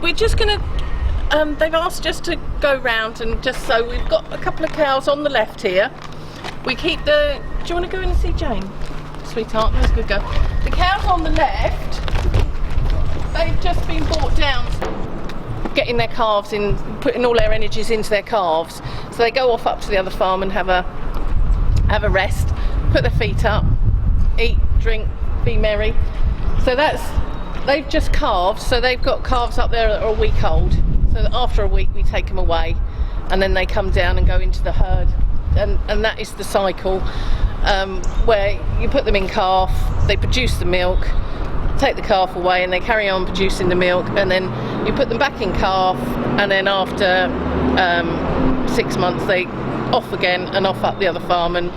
we're just going to, they've asked just to go round and just so we've got a couple of cows on the left here. We keep the, do you want to go in and see Jane? Sweetheart, that's a good go. The cows on the left, they've just been brought down, getting their calves in, putting all their energies into their calves. So they go off up to the other farm and have a rest, put their feet up, eat, drink, be merry. So they've just calved, so they've got calves up there that are a week old. So that after a week we take them away and then they come down and go into the herd. And that is the cycle where you put them in calf, they produce the milk, take the calf away and they carry on producing the milk, and then you put them back in calf, and then after 6 months they off again and off up the other farm, and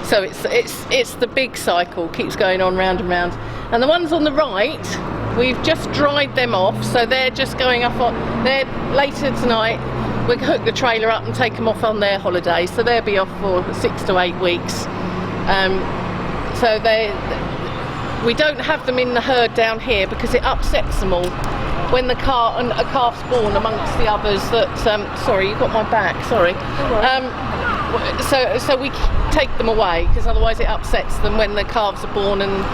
so it's the big cycle, keeps going on round and round. And the ones on the right, we've just dried them off, so they're just going up on, they're later tonight. We'll hook the trailer up and take them off on their holiday, so they'll be off for 6 to 8 weeks. So we don't have them in the herd down here because it upsets them all. When a calf's born amongst the others that, sorry, you got my back, sorry. So we take them away because otherwise it upsets them when the calves are born, and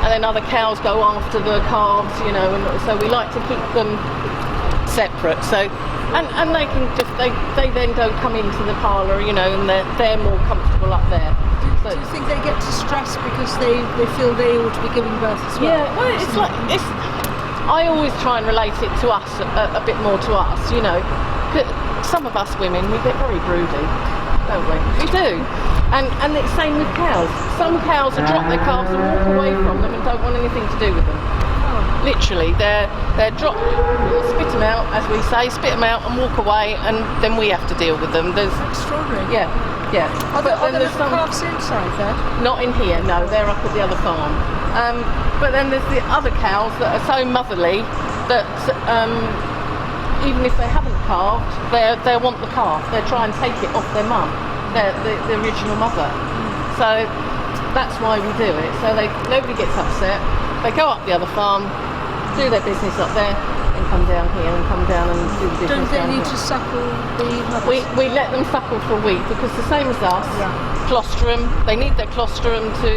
then other cows go after the calves, you know, and so we like to keep them separate. So and they can just they then don't come into the parlour, you know, and they're more comfortable up there. Do you think they get distressed because they feel they ought to be giving birth as well? Yeah, well, I always try and relate it to us a bit more to us, you know. Some of us women, we get very broody, don't we? We do. And it's the same with cows. Some cows will drop their calves and walk away from them and don't want anything to do with them. Literally, they're dropped, spit them out, as we say, spit them out and walk away, and then we have to deal with them. There's extraordinary. Yeah. Are there some calves inside there? Not in here, no. They're up at the other farm. But then there's the other cows that are so motherly that even if they haven't calved, they want the calf. They try and take it off their mum, the original mother. So that's why we do it. So nobody gets upset. They go up the other farm, do their business up there, and come down here and come down and do the business. Don't they down need here. to suckle the mothers? We let them suckle for a week because the same as us, colostrum, they need their colostrum to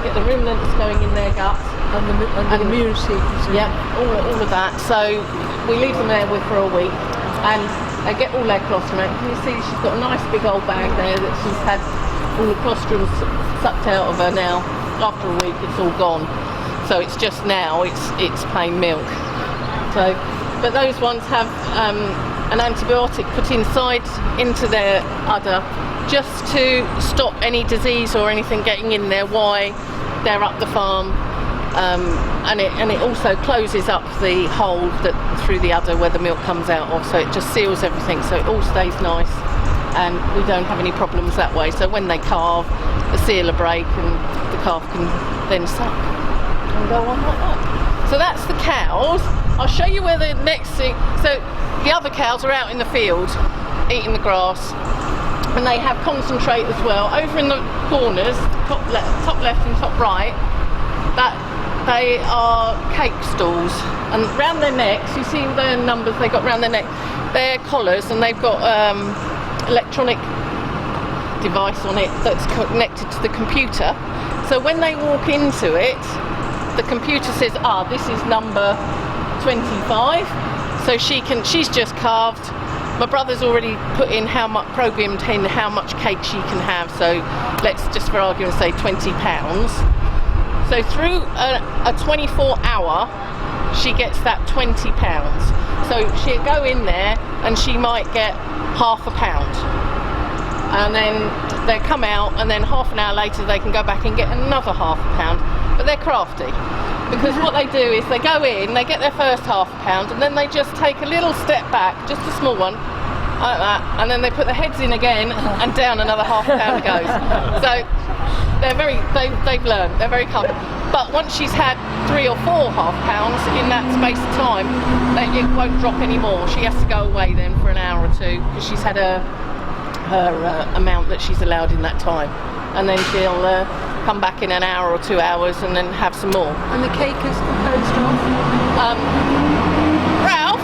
get the ruminants going in their gut. And the immunity. Yeah, all of that. So we leave them there for a week and they get all their colostrum out. Can you see she's got a nice big old bag there that she's had all the colostrum sucked out of her now. After a week it's all gone. So it's just now, it's plain milk. So, but those ones have an antibiotic put into their udder just to stop any disease or anything getting in there while they're up the farm. And it also closes up the hole through the udder where the milk comes out of, so it just seals everything, so it all stays nice and we don't have any problems that way. So when they calve, the seal will break and the calf can then suck and go on like that. So that's the cows. I'll show you where the next thing, so the other cows are out in the field eating the grass, and they have concentrate as well. Over in the corners, top left and top right, that they are cake stalls, and round their necks, you see the numbers they got round their neck, they're collars, and they've got electronic device on it that's connected to the computer. So when they walk into it, the computer says, this is number 25. So she's just calved. My brother's already put in programmed in how much cake she can have. So let's just for argument's sake, 20 pounds. So through a 24 hour, she gets that 20 pounds. So she'll go in there and she might get half a pound. And then they come out, and then half an hour later they can go back and get another half a pound. But they're crafty, because what they do is they go in, they get their first half a pound, and then they just take a little step back, just a small one, like that, and then they put their heads in again, and down another half a pound goes. So they've learned, they're very comfortable. But once she's had 3 or 4 half pounds in that space of time, it won't drop anymore. She has to go away then for an hour or two, because she's had her amount that she's allowed in that time, and then she'll come back in an hour or 2 hours and then have some more. And the cake is composed of? Ralph,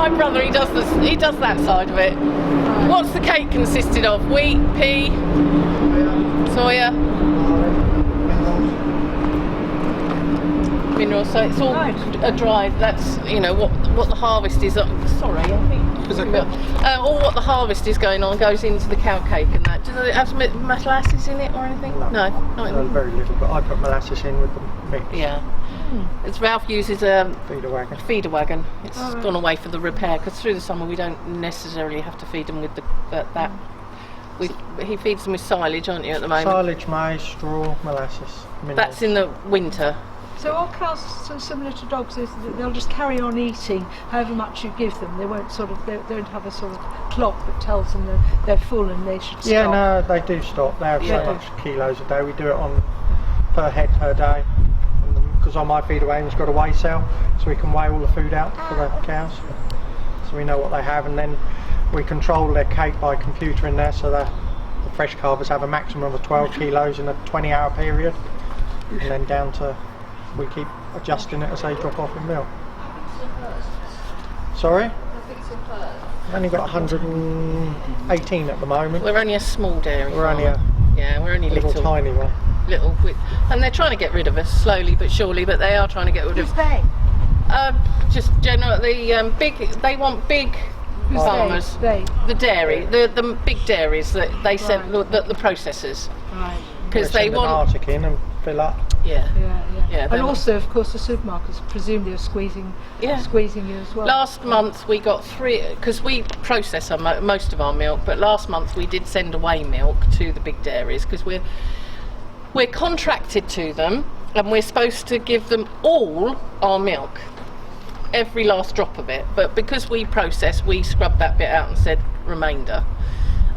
my brother. He does that side of it. What's the cake consisted of? Wheat, pea, soya, minerals. So it's all a dried. That's what the harvest is. Sorry, I think. All what the harvest is going on goes into the cow cake and that. Does it have molasses in it or anything? No, very little. But I put molasses in with the mix. Yeah. It's Ralph uses a feeder wagon. It's gone away for the repair because through the summer we don't necessarily have to feed them with that. He feeds them with silage, aren't you, at the moment? Silage, maize, straw, molasses. Minerals. That's in the winter. So are cows so similar to dogs? Is that they'll just carry on eating however much you give them? They won't they don't have a sort of clock that tells them they're full and they should stop. Yeah, no, they do stop. They have so much kilos a day. We do it on per head per day. Because on my feeder wagon's got a weigh cell, so we can weigh all the food out for the cows. So we know what they have, and then we control their cake by computer in there, so the fresh calvers have a maximum of 12 kilos in a 20-hour period, and then down to, we keep adjusting it as they drop off in milk. Sorry? We've only got 118 at the moment. We're only a small dairy. We're only we're only little tiny one. And they're trying to get rid of us slowly but surely, but they are trying to get rid of they? just generally big. They want big farmers. The dairy, the big dairies that they send the processors. Right. Because they want Arctic in and fill up. Yeah. And also, of course, the supermarkets presumably are squeezing you as well. Last month we got 3 because we process most of our milk, but last month we did send away milk to the big dairies because we're contracted to them and we're supposed to give them all our milk, every last drop of it, but because we process, we scrubbed that bit out and said remainder,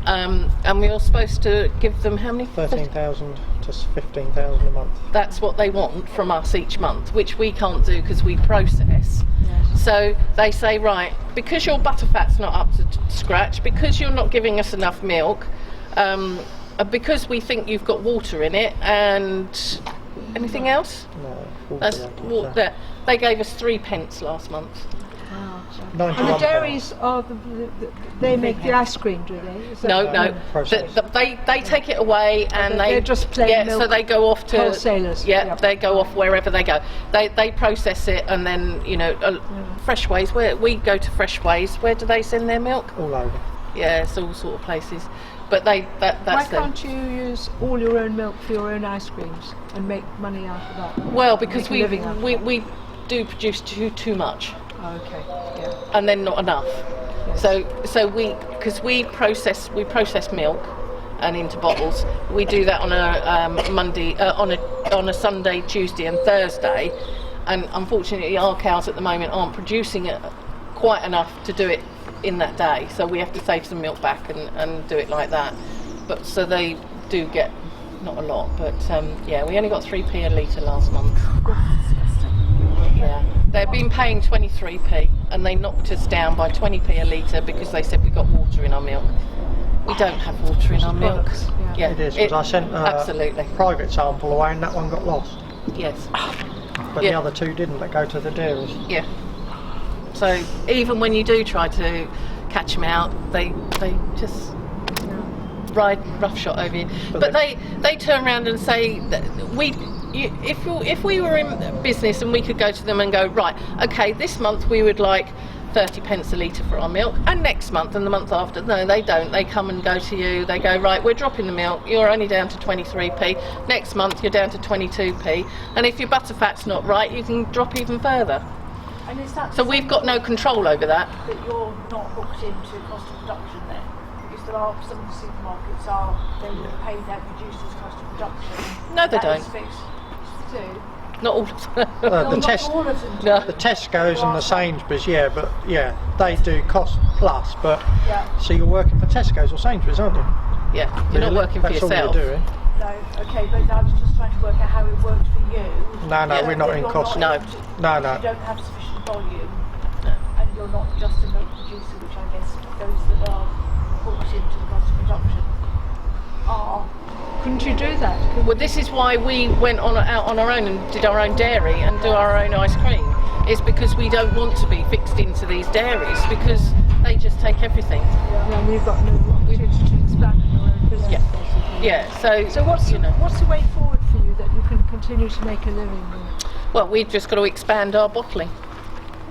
and we were supposed to give them how many? 13,000 to 15,000 a month. That's what they want from us each month, which we can't do because we process. So they say, right, because your butterfat's not up to scratch, because you're not giving us enough milk, because we think you've got water in it, and anything else? No, that's water. They gave us 3 pence last month. And the dairies are they make the ice cream, do they? No. They take it away and they just plain milk. So they go off to wholesalers. They go off wherever they go. They process it and then Freshways. Where we go to Freshways, where do they send their milk? All over. Yeah, it's all sort of places. But that's why can't you use all your own milk for your own ice creams and make money out of that? Well, because we do produce too much. Oh, okay. Yeah. And then not enough. Yes. So we process milk and into bottles. We do that on a Monday, on a Sunday, Tuesday, and Thursday. And unfortunately, our cows at the moment aren't producing it quite enough to do it in that day. So we have to save some milk back and do it like that. But so they do get not a lot, but we only got 3p a litre last month. Yeah. They've been paying 23p and they knocked us down by 20p a litre because they said we got water in our milk. We don't have water in our milk. Yeah, it is, because I sent a private sample away and that one got lost. Yes. But the other 2 didn't, that go to the dairies. Yeah. So even when you do try to catch them out, they just ride roughshod over you. But they turn around and say that if we were in business and we could go to them and go, right, okay, this month we would like 30 pence a litre for our milk, and next month and the month after, no, they don't. They come and go to you, they go, right, we're dropping the milk, you're only down to 23p, next month you're down to 22p, and if your butterfat's not right, you can drop even further. And is that so we've got no control over that. That you're not hooked into cost of production then? Because there are some of the supermarkets they pay their producers cost of production. No, they don't. Not all of them. The Tesco's and the Sainsbury's, but they do cost plus, but so you're working for Tesco's or Sainsbury's, aren't you? Yeah, you're not working for yourself. That's all you're doing. No, okay, but I was just trying to work out how it worked for you. No, we're not in cost. No. You don't have sufficient volume, and you're not just a milk producer, which I guess those that are hooked into the cost of production are. Couldn't you do that? Well, this is why we went out on our own and did our own dairy and do our own ice cream, It's because we don't want to be fixed into these dairies because they just take everything. Yeah, and you've got no opportunity to expand your own business. Yeah. basically. Yeah. So what's the way forward for you that you can continue to make a living with? Well, we've just got to expand our bottling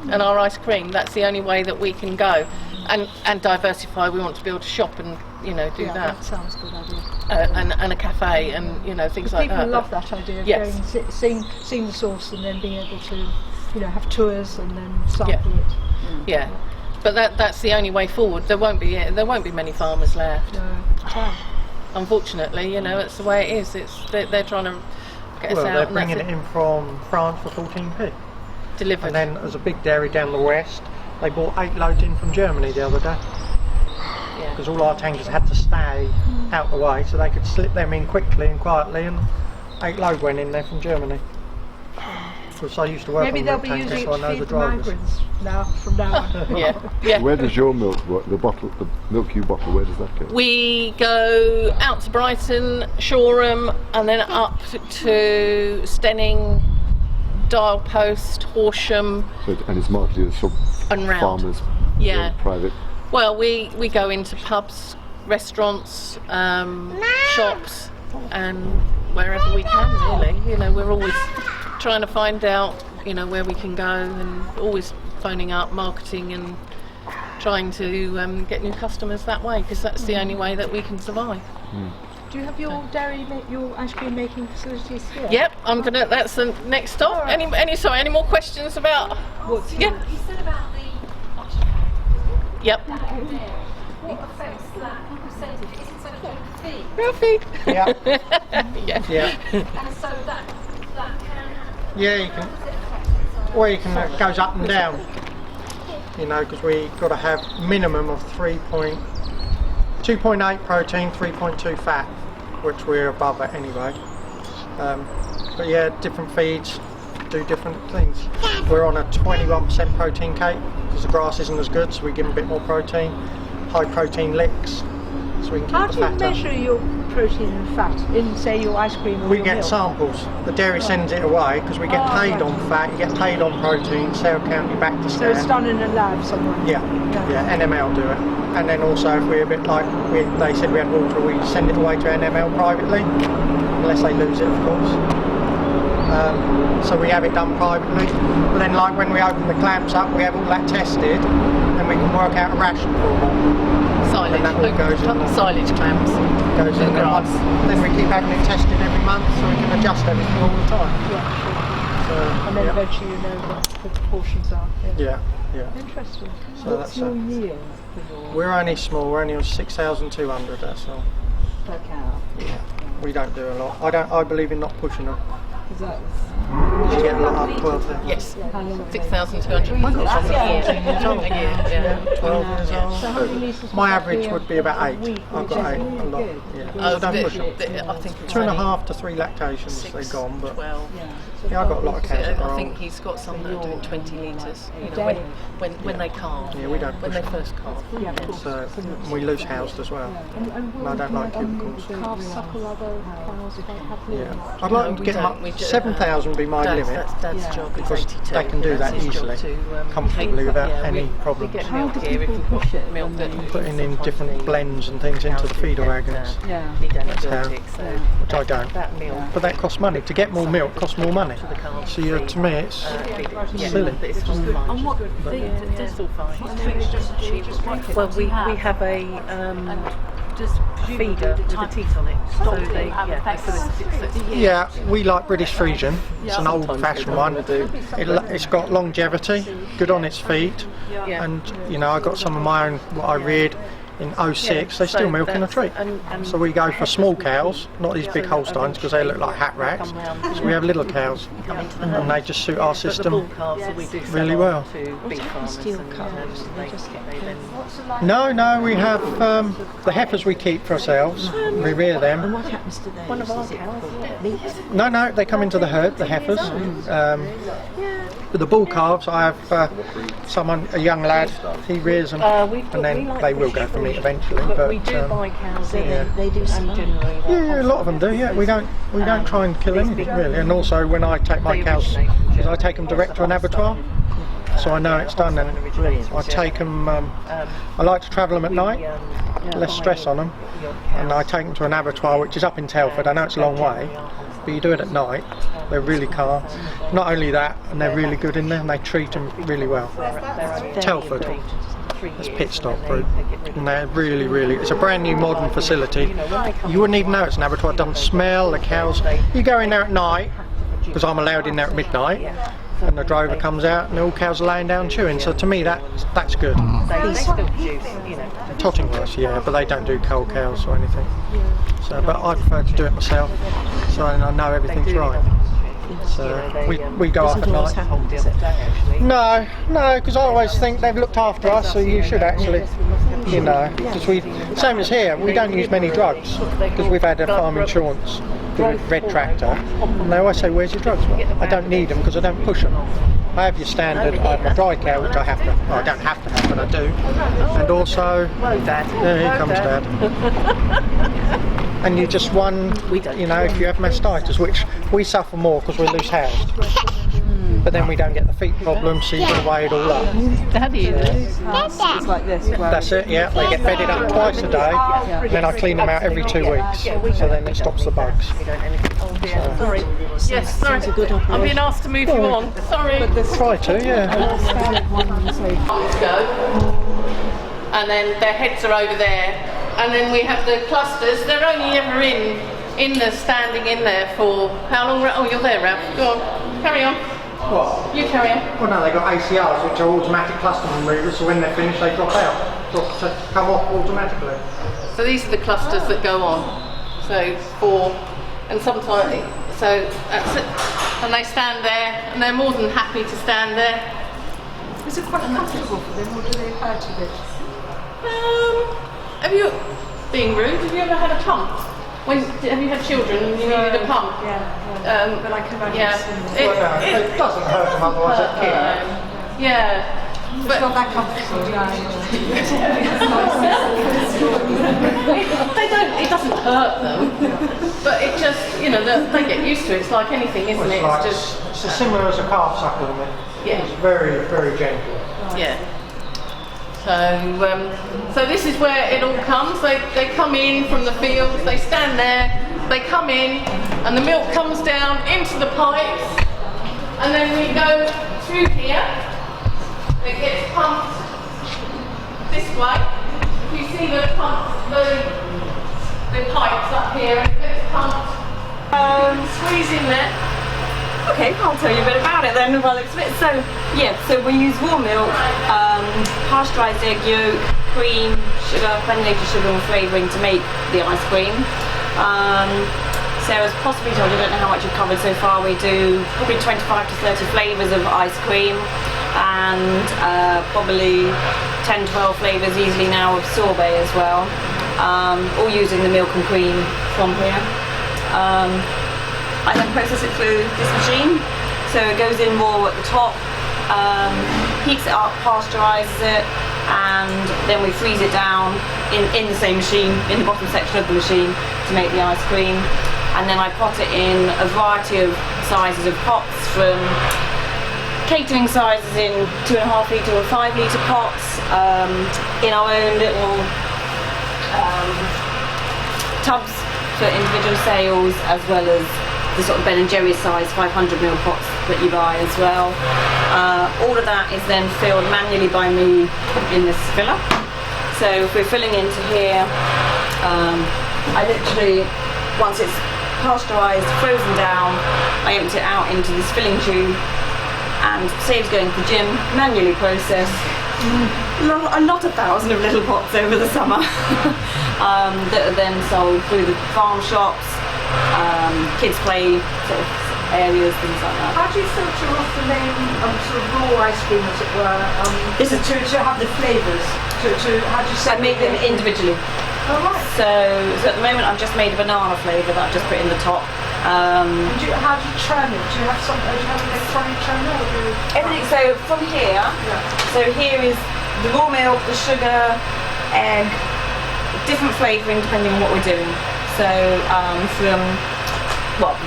and our ice cream. That's the only way that we can go, and diversify. We want to build a shop and do Yeah, that, sounds a good idea. and a cafe and things like that. People love that idea of Yes. going, seeing the source and then being able to, have tours and then sample it. Yeah, but that's the only way forward. There won't be many farmers left. No, Unfortunately, it's the way it is. They're trying to get us Well, out. they're and bringing that's it in from France for 14p. delivered. And then there's a big dairy down the west. They bought 8 loads in from Germany the other day. Yeah. Because all our tankers had to stay out the way so they could slip them in quickly and quietly, and 8 load went in there from Germany. Because I used to work maybe on they'll milk be tankers, using so I it to know the feed the drivers. migrants from now on. Yeah. Where does your milk work? The milk you bottle, where does that go? We go out to Brighton, Shoreham, and then up to Stenning, Dial Post, Horsham, And it's marketed as and round. farmers, Yeah. private. Well, we go into pubs, restaurants, shops, and wherever we can. Really, we're always trying to find out, where we can go, and always phoning up, marketing, and trying to get new customers that way, because that's the only way that we can survive. Do you have your your ice cream making facilities here? Yep, that's the next stop. All right. Any more questions about? What's Yeah. You said about the Yep. what affects that percentage? Is it something to feed? Real feed. Yeah, Yeah. yeah. And so that can Yeah, you can. Or you can, it goes up and down. Because we got to have minimum of 2.8 protein, 3.2 fat, which we're above it anyway. But yeah, different feeds do different things. We're on a 21% protein cake because the grass isn't as good, so we give them a bit more protein. High protein licks, so we can keep How the do you fat up. measure your protein and fat in, say, your ice cream or We your get milk? samples. The dairy sends it away because we get paid right. on fat, you get paid on protein, Sale County back to So it's stand. done in a lab somewhere? Yeah, NML do it. And then also if we're a bit like, they said we had water, we send it away to NML privately, unless they lose it of course. So we have it done privately. But then like when we open the clamps up, we have all that tested, and we can work out a ration for them. Silage. And that all goes in the- Silage clams. Goes in there. grass. Then we keep having it tested every month so we can adjust everything all the time. Yeah, sure. So, And then yeah. eventually you know what the proportions are. Yeah, yeah. Interesting. So What's that's your it. yield for your We're only small, we're only on 6,200, that's all. per cow? Yeah. We don't do a lot. I believe in not pushing them. Is that You get a lot up 12,000. Yes. how long? 6,200. I've got some Yeah. 14 years old. A year, yeah. 12 years So old. how many litres My would that average be would be about 8. week, I've which got is 8 a really lot. good. Yeah. Oh, I don't push them. I think it's 2.5 to 3 lactations they're gone, but 12. Yeah. yeah, I've got a lot of cows that are I think old. he's got some that are doing 20 litres. day. When they calve. Yeah, we don't When push they them. first calve. Yeah, of course. So we loose housed as well. And And I don't like cubicles. calves suckle other cows if they have Yeah, litters? I'd like No, them to we get them don't. up. We do- 7,000 would be my limit. That's Dad's Yeah. job. It's Because 82. they can do That's that his job easily, to, comfortably, take- without any we problems. get How milk do here if people we've got push it milk when that they- Putting in sometimes different the blends and things into the cows feeder get, wagons, Yeah. need how- antibiotics, so which I don't. that milk. But that costs money. To get more milk costs more money. So to me it's silly. But it's all fine. And what It's all fine. does Well, we have a feeder with a teat on it, so they Yeah, we like British Frisian. It's an old-fashioned one. It's got longevity, good on its feet, Yeah. and I got some of my own what I reared in 06. They still milk in a treat. So we go for small cows, not these big Holsteins because they look like hat racks. So we have little cows, and they just suit our system really well. No, we have the heifers we keep for ourselves. We rear them. What happens to those? One of our cows. No, they come into the herd, the heifers. With the bull calves, I have a young lad, he rears them, and then they will go for meat eventually. But we do buy cows here. They do And generally Yeah, a lot of them do. Yeah, we don't try and kill anything really. And also, when I take my cows, I take them direct to an abattoir, so I know it's done. And I take them. I like to travel them at night, less stress on them, and I take them to an abattoir which is up in Telford. I know it's a long way, but you do it at night. They're really calm. Not only that, and they're really good in there, and they treat them really well. Telford. It's pit stop group, and they're really, really. It's a brand new modern facility. You wouldn't even know it's an abattoir. It doesn't smell. The cows. You go in there at night, because I'm allowed in there at midnight, and the drover comes out, and all cows are laying down chewing. So to me, that's good. They still produce, Tottingworth, yeah, but they don't do cold cows or anything. So, but I prefer to do it myself, so I know everything's right. So we go up at night. No, because I always think they've looked after us, so you should actually, because same as here, we don't use many drugs, because we've had a farm insurance with Red Tractor, and they always say, where's your drugs? Well, I don't need them because I don't push them. I have your standard, I have my dry cow, which I have to, well, I don't have to have, but I do. And also, here comes Dad. And you just if you have mastitis, which we suffer more because we're loose housed. But then we don't get the feet problems, so you've got to weigh it all up. Daddy, It's like this. That's it, yeah. They get bedded up twice a day, and then I clean them out every 2 weeks. So then it stops the bugs. Sorry. Yes, sorry. I'm being asked to move you on. Sorry. Try to, yeah. And then their heads are over there. And then we have the clusters. They're only ever standing in there for how long? Oh, you're there, Ralph. Go on, carry on. What? You carry on. Well, no, they've got ACRs, which are automatic cluster removers, so when they're finished, they drop out. Come off automatically. So these are the clusters that go on. So sometimes, so that's it. And they stand there, and they're more than happy to stand there. Is it quite comfortable for them, or do they hurt a bit? Have you, being rude, have you ever had a pump? Have you had children and you needed a pump? Yeah. But I can imagine. It doesn't hurt them otherwise they're kids. Yeah. It's not that comfortable, It doesn't hurt them, but it just, they get used to it. It's like anything, isn't it? It's as similar as a calf suckle, isn't it? Yeah. It's very, very gentle. Yeah. So this is where it all comes. They come in from the fields, they stand there, they come in, and the milk comes down into the pipes, and then we go through here. It gets pumped this way. You see the pipes up here, and it gets pumped. Squeeze in there. Okay, I'll tell you a bit about it then. Well, so we use raw milk, pasteurised egg yolk, cream, sugar, granulated sugar and flavouring to make the ice cream. Sarah's possibly told you, I don't know how much you've covered so far. We do probably 25 to 30 flavours of ice cream, and probably 10, 12 flavours easily now of sorbet as well, all using the milk and cream from here. I then process it through this machine, so it goes in raw at the top, heats it up, pasteurises it, and then we freeze it down in the same machine, in the bottom section of the machine, to make the ice cream. And then I pot it in a variety of sizes of pots, from catering sizes in 2.5 litre or 5 litre pots, in our own little tubs for individual sales, as well as the sort of Ben and Jerry's size 500ml pots that you buy as well. All of that is then filled manually by me in this filler. So if we're filling into here, I literally, once it's pasteurised, frozen down, I empty it out into this filling tube, and saves going to the gym, manually process a lot of thousands of little pots over the summer that are then sold through the farm shops, kids play sort of areas, things like that. How do you filter off the main sort of raw ice cream, as it were? This is to have the flavours. How do you I make them individually. Oh, right. So at the moment I've just made a banana flavour that I've just put in the top. How do you churn it? Do you have an electronic churner? Everything, so from here, so here is the raw milk, the sugar, egg, different flavouring depending on what we're doing. So from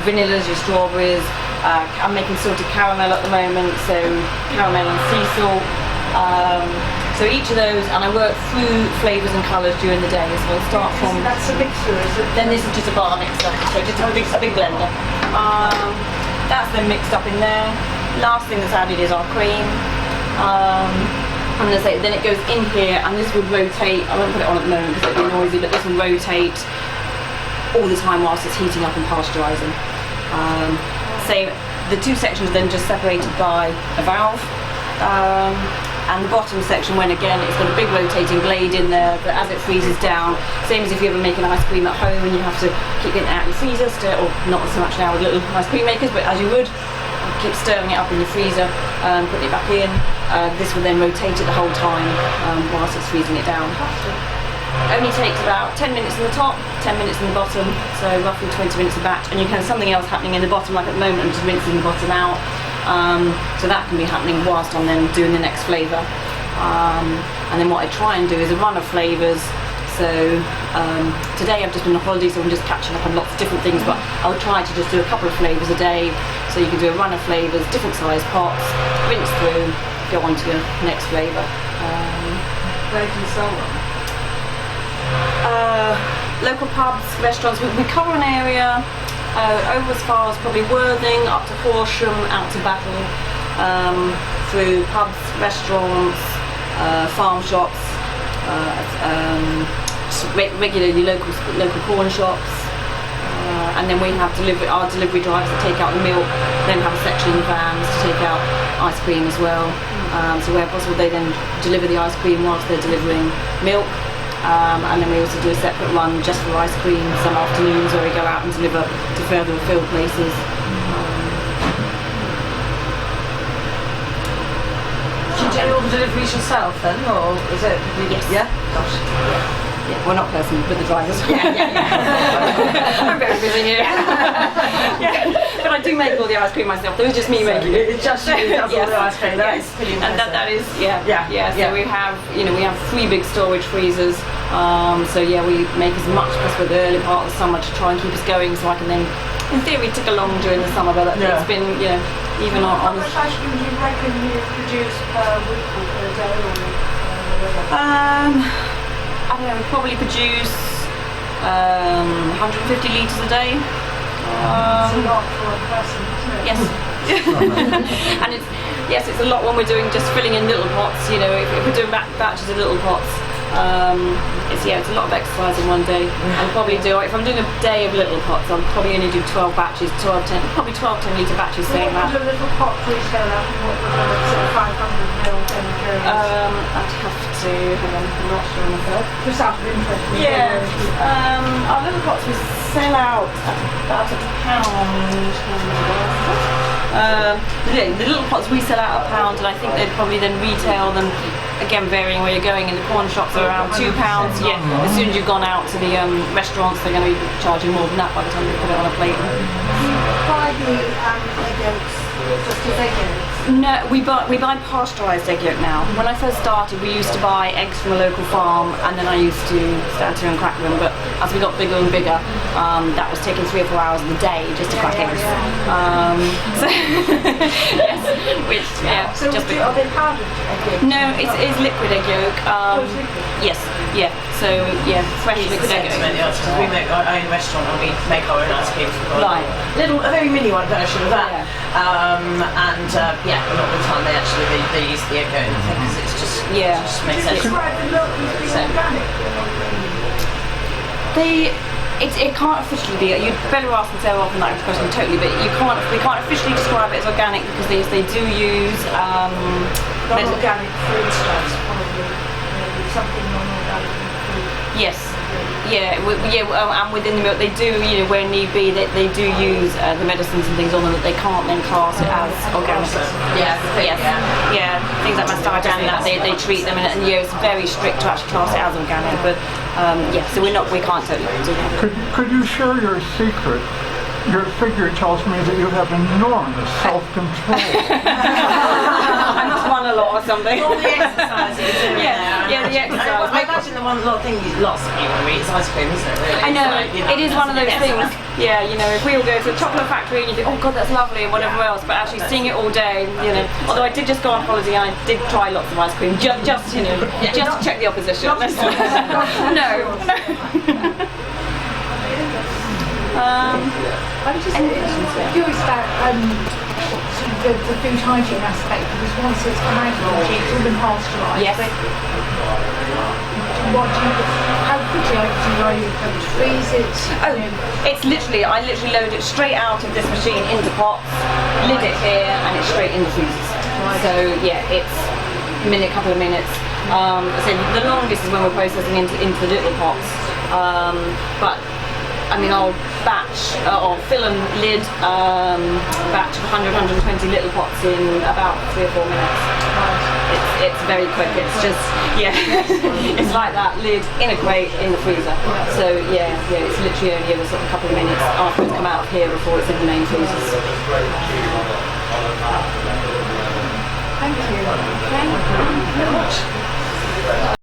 vanillas, your strawberries, I'm making salted caramel at the moment, so caramel and sea salt. So each of those, and I work through flavours and colours during the day. So I'll start from. That's a mixer, is it? Then this is just a bar mixer, so just a big blender. That's then mixed up in there. Last thing that's added is our cream. I'm going to say, then it goes in here, and this would rotate. I won't put it on at the moment because it'll be noisy, but this will rotate all the time whilst it's heating up and pasteurising. So the two sections then just separated by a valve. And the bottom section, when again it's got a big rotating blade in there, but as it freezes down, same as if you ever make an ice cream at home and you have to keep getting it out of your freezer, or not so much now with little ice cream makers, but as you would, keep stirring it up in your freezer and putting it back in. This will then rotate it the whole time whilst it's freezing it down. Only takes about 10 minutes in the top, 10 minutes in the bottom, so roughly 20 minutes a batch, and you can have something else happening in the bottom, like at the moment I'm just rinsing the bottom out. So that can be happening whilst I'm then doing the next flavour. And then what I try and do is a run of flavours. So today I've just been on holiday, so I'm just catching up on lots of different things, but I'll try to just do a couple of flavours a day. So you can do a run of flavours, different size pots, rinse through, go on to your next flavour. Where do you sell them? Local pubs, restaurants, we cover an area over as far as probably Worthing, up to Horsham, out to Battle, through pubs, restaurants, farm shops, regularly local corn shops, and then we have our delivery drivers that take out the milk, then have a section in the vans to take out ice cream as well. So where possible they then deliver the ice cream whilst they're delivering milk. And then we also do a separate run just for ice cream some afternoons where we go out and deliver to further afield places. Do you do all the deliveries yourself then, or is it? Yes. Yeah? Gosh. Yeah, well, not personally, but the drivers. I'm very busy here. Yeah. But I do make all the ice cream myself. It was just me making it. It's just you that does all the ice cream. That is pretty and impressive. that is, So we have, we have 3 big storage freezers. So yeah, we make as much possible the early part of the summer to try and keep us going, so I can then, in theory, tick along during the summer. But it's been, even How on. much ice cream do you reckon you produce per week or per day or whatever? I don't know, we probably produce 150 litres a day. It's a lot for a person, isn't it? Yes. And it's a lot when we're doing just filling in little pots, if we're doing batches of little pots. It's a lot of exercise in one day. I'll probably if I'm doing a day of little pots, I'll probably only do 12 batches, 10 litre batches, saying that. What would a little pot retail at, and what would a sort of 500ml then go? I'd have to, hang on, I'm not sure myself. Just out of interest. Our little pots we sell out at about £1. The little pots we sell out £1, and I think they'd probably then retail them, again varying where you're going. In the corn shops are around £2. Yeah, as soon as you've gone out to the restaurants, they're going to be charging more than that by the time they put it on a plate. Buy the egg yolks, just as egg yolks. No, we buy pasteurised egg yolk now. When I first started, we used to buy eggs from a local farm, and then I used to stand here and crack them. But as we got bigger and bigger, that was taking 3 or 4 hours of the day just to crack eggs. So yes, So just are they powdered egg yolks? no, it's liquid egg yolk. Yes, yeah. So fresh liquid egg yolk. We make our own restaurant and we make our own ice cream. Right. A very mini one version of that. A lot of the time they use the egg yolk because it's just makes sense. Describe the milk as being organic. It can't officially be. You'd better ask them so often that question totally, but we can't officially describe it as organic because they do use Non-organic food stuff, probably. Maybe something non-organic food. Yes. And within the milk they do, where need be, they do use the medicines and things on them that they can't then class it as organic. Things like mustard and that they treat them, and it's very strict to actually class it as organic. But so we can't totally do that. Could you share your secret your figure tells me that you have enormous self-control. I must run a lot or something. All the exercises, isn't it? Yeah, the exercise. I imagine the one thing lots of people eat is ice cream, isn't it? Really? I know, It's like, you know, it is one of those that's things. Yeah, you know, if we all go to a chocolate factory and you think, oh god, that's lovely and whatever else, but actually seeing it all day, you know. Although I did just go on holiday and I did try lots of ice cream, just you know, just to check the opposition. No. I'm just curious about sort of the food hygiene aspect, because once it's come out of the machine, it's all been pasteurised. Yes. But how quickly are you able to freeze it? Oh, it's literally, I literally load it straight out of this machine into pots, lid it here, and it's straight in the freezers. So yeah, it's couple of minutes. So the longest is when we're processing into the little pots. But I mean, I'll fill and lid batch of 120 little pots in about 3 or 4 minutes. It's very quick. It's just it's like that, lid in a crate in the freezer. So yeah, it's literally only a sort of couple of minutes after it's come out of here before it's in the main freezers.